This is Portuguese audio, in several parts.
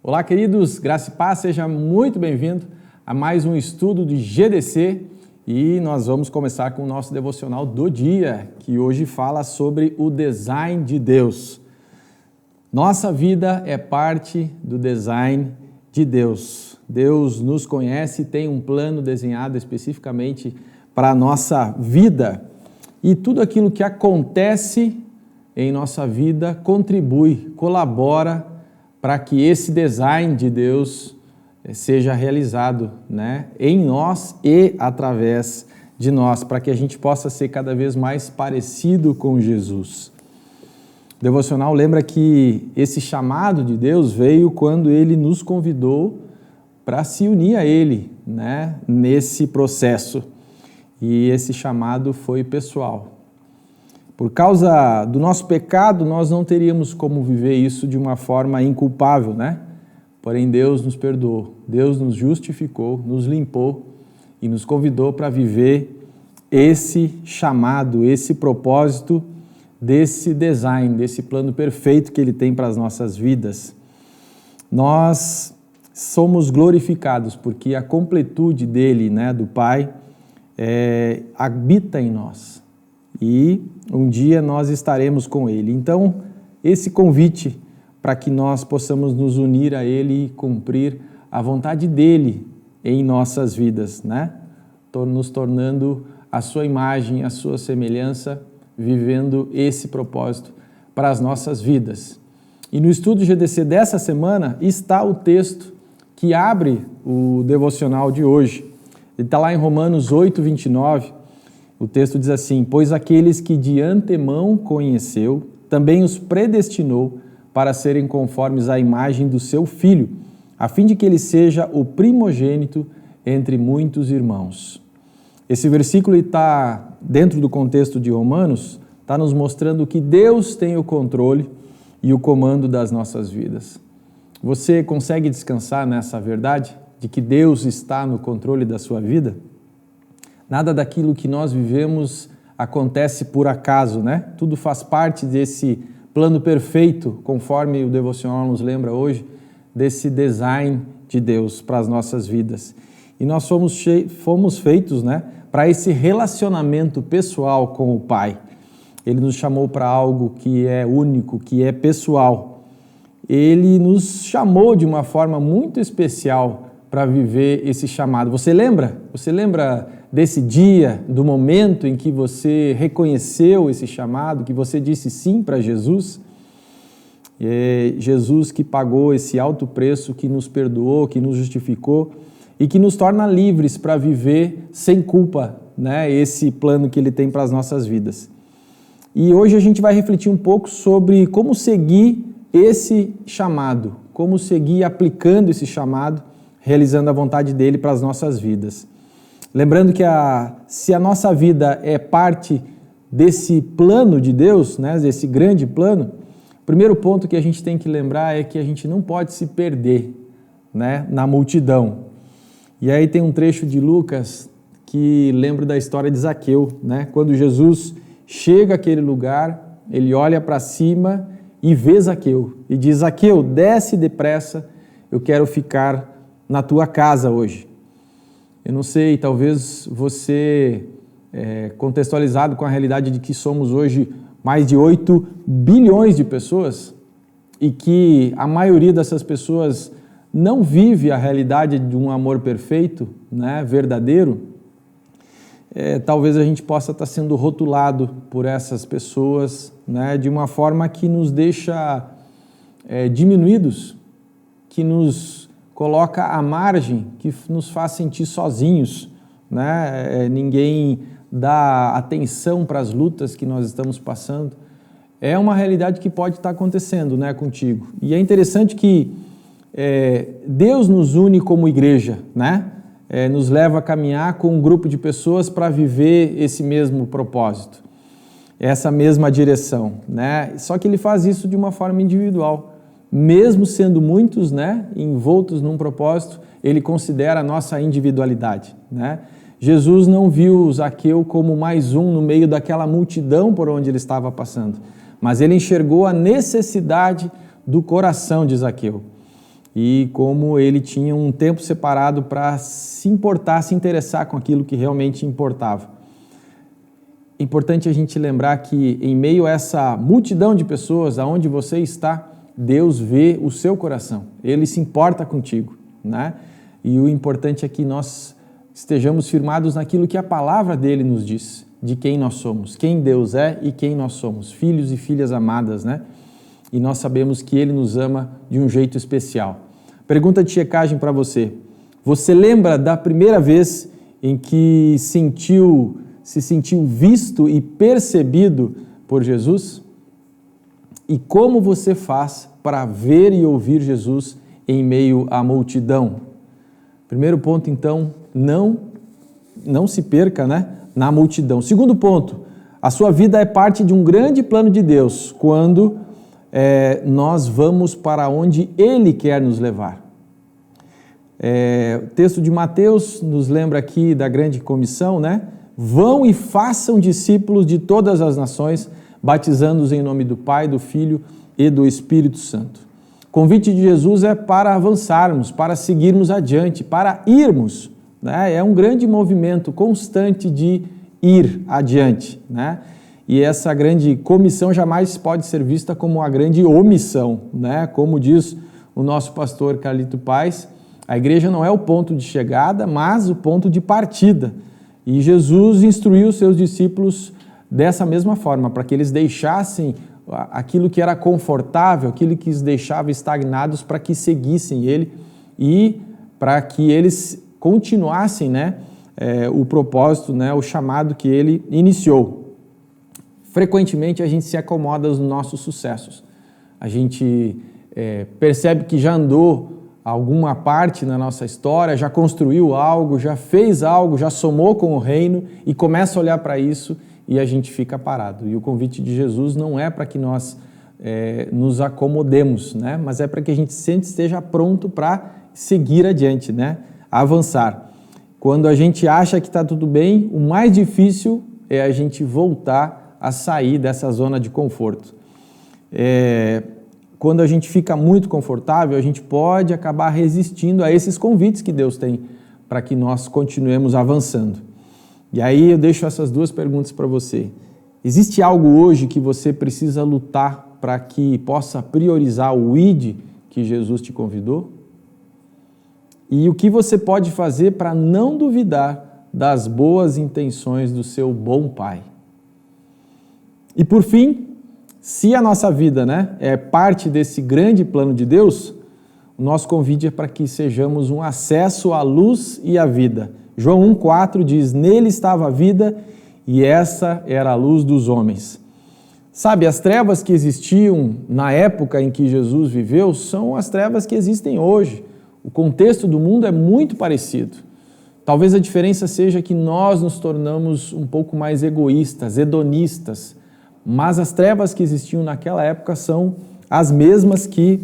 Olá, queridos, graça e paz, seja muito bem-vindo a mais um estudo de GDC e nós vamos começar com o nosso devocional do dia, que hoje fala sobre o design de Deus. Nossa vida é parte do design de Deus. Deus nos conhece e tem um plano desenhado especificamente para a nossa vida e tudo aquilo que acontece em nossa vida contribui, colabora para que esse design de Deus seja realizado, em nós e através de nós, para que a gente possa ser cada vez mais parecido com Jesus. O devocional lembra que esse chamado de Deus veio quando Ele nos convidou para se unir a Ele, nesse processo. E esse chamado foi pessoal. Por causa do nosso pecado, nós não teríamos como viver isso de uma forma inculpável, Porém, Deus nos perdoou, Deus nos justificou, nos limpou e nos convidou para viver esse chamado, esse propósito desse design, desse plano perfeito que Ele tem para as nossas vidas. Nós somos glorificados porque a completude dele, do Pai, habita em nós. E um dia nós estaremos com Ele. Então, esse convite para que nós possamos nos unir a Ele e cumprir a vontade dEle em nossas vidas, nos tornando a sua imagem, a sua semelhança, vivendo esse propósito para as nossas vidas. E no estudo GDC dessa semana está o texto que abre o devocional de hoje. Ele está lá em Romanos 8, 29. O texto diz assim: pois aqueles que de antemão conheceu, também os predestinou para serem conformes à imagem do seu Filho, a fim de que ele seja o primogênito entre muitos irmãos. Esse versículo está dentro do contexto de Romanos, está nos mostrando que Deus tem o controle e o comando das nossas vidas. Você consegue descansar nessa verdade de que Deus está no controle da sua vida? Nada daquilo que nós vivemos acontece por acaso, Tudo faz parte desse plano perfeito, conforme o devocional nos lembra hoje, desse design de Deus para as nossas vidas. E nós fomos feitos, para esse relacionamento pessoal com o Pai. Ele nos chamou para algo que é único, que é pessoal. Ele nos chamou de uma forma muito especial para viver esse chamado. Você lembra? Você lembra desse dia, do momento em que você reconheceu esse chamado, que você disse sim para Jesus? É Jesus que pagou esse alto preço, que nos perdoou, que nos justificou e que nos torna livres para viver sem culpa, esse plano que Ele tem para as nossas vidas. E hoje a gente vai refletir um pouco sobre como seguir esse chamado, como seguir aplicando esse chamado, realizando a vontade dEle para as nossas vidas. Lembrando que se a nossa vida é parte desse plano de Deus, desse grande plano, o primeiro ponto que a gente tem que lembrar é que a gente não pode se perder, na multidão. E aí tem um trecho de Lucas que lembra da história de Zaqueu, Quando Jesus chega àquele lugar, ele olha para cima e vê Zaqueu e diz: Zaqueu, desce depressa, eu quero ficar na tua casa hoje. Eu não sei, talvez você, contextualizado com a realidade de que somos hoje mais de 8 bilhões de pessoas e que a maioria dessas pessoas não vive a realidade de um amor perfeito, verdadeiro, talvez a gente possa estar sendo rotulado por essas pessoas, de uma forma que nos deixa diminuídos, que nos coloca à margem, que nos faz sentir sozinhos, ninguém dá atenção para as lutas que nós estamos passando. É uma realidade que pode estar acontecendo, contigo. E é interessante que Deus nos une como igreja, nos leva a caminhar com um grupo de pessoas para viver esse mesmo propósito, essa mesma direção, Só que Ele faz isso de uma forma individual. Mesmo sendo muitos, envoltos num propósito, Ele considera a nossa individualidade, Jesus não viu Zaqueu como mais um no meio daquela multidão por onde ele estava passando, mas ele enxergou a necessidade do coração de Zaqueu. e como ele tinha um tempo separado para se importar, se interessar com aquilo que realmente importava. Importante a gente lembrar que em meio a essa multidão de pessoas, aonde você está, Deus vê o seu coração, Ele se importa contigo, né? E o importante é que nós estejamos firmados naquilo que a palavra dele nos diz, de quem nós somos, quem Deus é e quem nós somos, filhos e filhas amadas, né? E nós sabemos que Ele nos ama de um jeito especial. Pergunta de checagem para você. Você lembra da primeira vez em que se sentiu visto e percebido por Jesus? E como você faz para ver e ouvir Jesus em meio à multidão? Primeiro ponto, então, não se perca, né, na multidão. Segundo ponto, a sua vida é parte de um grande plano de Deus, quando nós vamos para onde Ele quer nos levar. O texto de Mateus nos lembra aqui da grande comissão, né? Vão e façam discípulos de todas as nações, batizando-os em nome do Pai, do Filho e do Espírito Santo. O convite de Jesus é para avançarmos, para seguirmos adiante, para irmos, né? É um grande movimento constante de ir adiante, né? E essa grande comissão jamais pode ser vista como uma grande omissão, né? Como diz o nosso pastor Carlito Paes, a igreja não é o ponto de chegada, mas o ponto de partida. E Jesus instruiu os seus discípulos dessa mesma forma, para que eles deixassem aquilo que era confortável, aquilo que os deixava estagnados, para que seguissem Ele e para que eles continuassem, né, o propósito, né, o chamado que Ele iniciou. Frequentemente a gente se acomoda nos nossos sucessos. A gente percebe que já andou alguma parte na nossa história, já construiu algo, já fez algo, já somou com o reino e começa a olhar para isso e a gente fica parado. E o convite de Jesus não é para que nós nos acomodemos, né? Mas é para que a gente sempre esteja pronto para seguir adiante, né? Avançar. Quando a gente acha que está tudo bem, o mais difícil é a gente voltar a sair dessa zona de conforto. Quando a gente fica muito confortável, a gente pode acabar resistindo a esses convites que Deus tem para que nós continuemos avançando. E aí eu deixo essas duas perguntas para você. Existe algo hoje que você precisa lutar para que possa priorizar o ID que Jesus te convidou? E o que você pode fazer para não duvidar das boas intenções do seu bom Pai? E por fim, se a nossa vida, né, é parte desse grande plano de Deus, o nosso convite é para que sejamos um acesso à luz e à vida. João 1,4 diz, nele estava a vida e essa era a luz dos homens. Sabe, as trevas que existiam na época em que Jesus viveu são as trevas que existem hoje. O contexto do mundo é muito parecido. Talvez a diferença seja que nós nos tornamos um pouco mais egoístas, hedonistas, mas as trevas que existiam naquela época são as mesmas que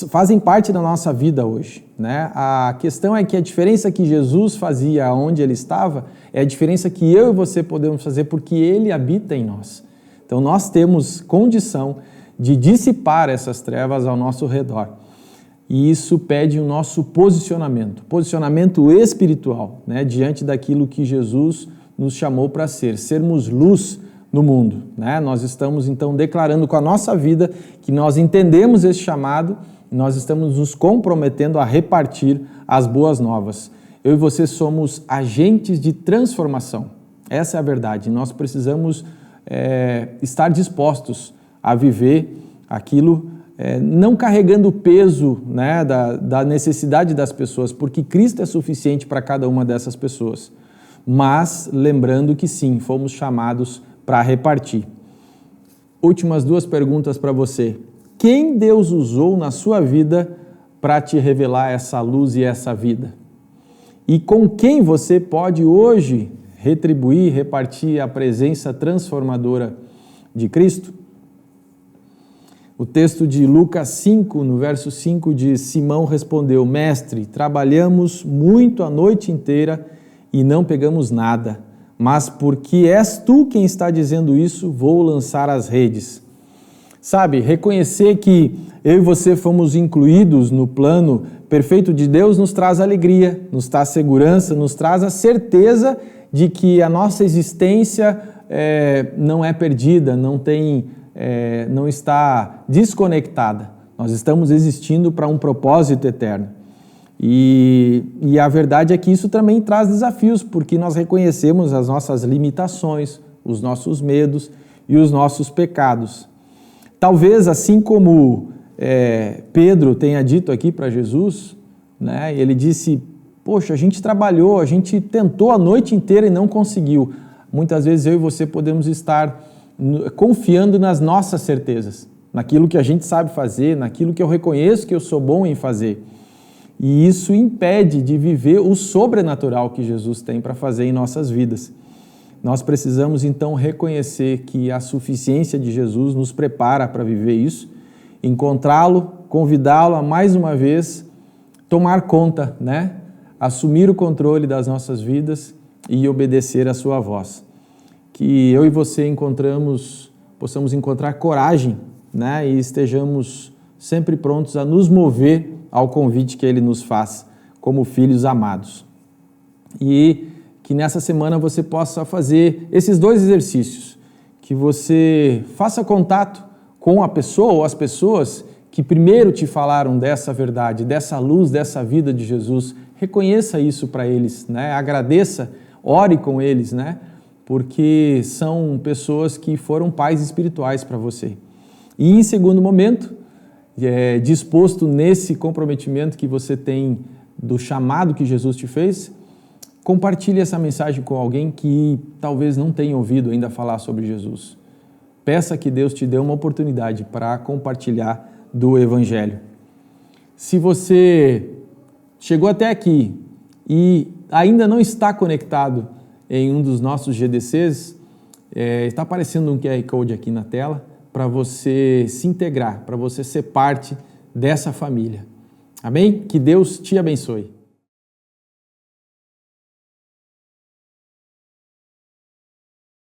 fazem parte da nossa vida hoje, né? A questão é que a diferença que Jesus fazia onde Ele estava é a diferença que eu e você podemos fazer porque Ele habita em nós. Então nós temos condição de dissipar essas trevas ao nosso redor. E isso pede o nosso posicionamento espiritual, né? Diante daquilo que Jesus nos chamou para sermos luz no mundo, né? Nós estamos então declarando com a nossa vida que nós entendemos esse chamado, nós estamos nos comprometendo a repartir as boas novas. Eu e você somos agentes de transformação, essa é a verdade. Nós precisamos estar dispostos a viver aquilo, não carregando o peso, né, da necessidade das pessoas, porque Cristo é suficiente para cada uma dessas pessoas. Mas lembrando que sim, fomos chamados para repartir. Últimas duas perguntas para você. Quem Deus usou na sua vida para te revelar essa luz e essa vida? E com quem você pode hoje retribuir, repartir a presença transformadora de Cristo? O texto de Lucas 5, no verso 5, diz, Simão respondeu, Mestre, trabalhamos muito a noite inteira e não pegamos nada, mas porque és tu quem está dizendo isso, vou lançar as redes. Sabe, reconhecer que eu e você fomos incluídos no plano perfeito de Deus nos traz alegria, nos traz segurança, nos traz a certeza de que a nossa existência não é perdida, não está desconectada. Nós estamos existindo para um propósito eterno. E a verdade é que isso também traz desafios, porque nós reconhecemos as nossas limitações, os nossos medos e os nossos pecados. Talvez, assim como Pedro tenha dito aqui para Jesus, né, ele disse, poxa, a gente trabalhou, a gente tentou a noite inteira e não conseguiu. Muitas vezes eu e você podemos estar confiando nas nossas certezas, naquilo que a gente sabe fazer, naquilo que eu reconheço que eu sou bom em fazer. E isso impede de viver o sobrenatural que Jesus tem para fazer em nossas vidas. Nós precisamos então reconhecer que a suficiência de Jesus nos prepara para viver isso, encontrá-lo, convidá-lo a mais uma vez tomar conta, né? Assumir o controle das nossas vidas e obedecer a sua voz. Que eu e você possamos encontrar coragem, né? E estejamos sempre prontos a nos mover ao convite que Ele nos faz como filhos amados. E que nessa semana você possa fazer esses 2 exercícios, que você faça contato com a pessoa ou as pessoas que primeiro te falaram dessa verdade, dessa luz, dessa vida de Jesus. Reconheça isso para eles, né? Agradeça, ore com eles, né? Porque são pessoas que foram pais espirituais para você. E em segundo momento, disposto nesse comprometimento que você tem do chamado que Jesus te fez, compartilhe essa mensagem com alguém que talvez não tenha ouvido ainda falar sobre Jesus. Peça que Deus te dê uma oportunidade para compartilhar do Evangelho. Se você chegou até aqui e ainda não está conectado em um dos nossos GDCs, está aparecendo um QR Code aqui na tela para você se integrar, para você ser parte dessa família. Amém? Que Deus te abençoe.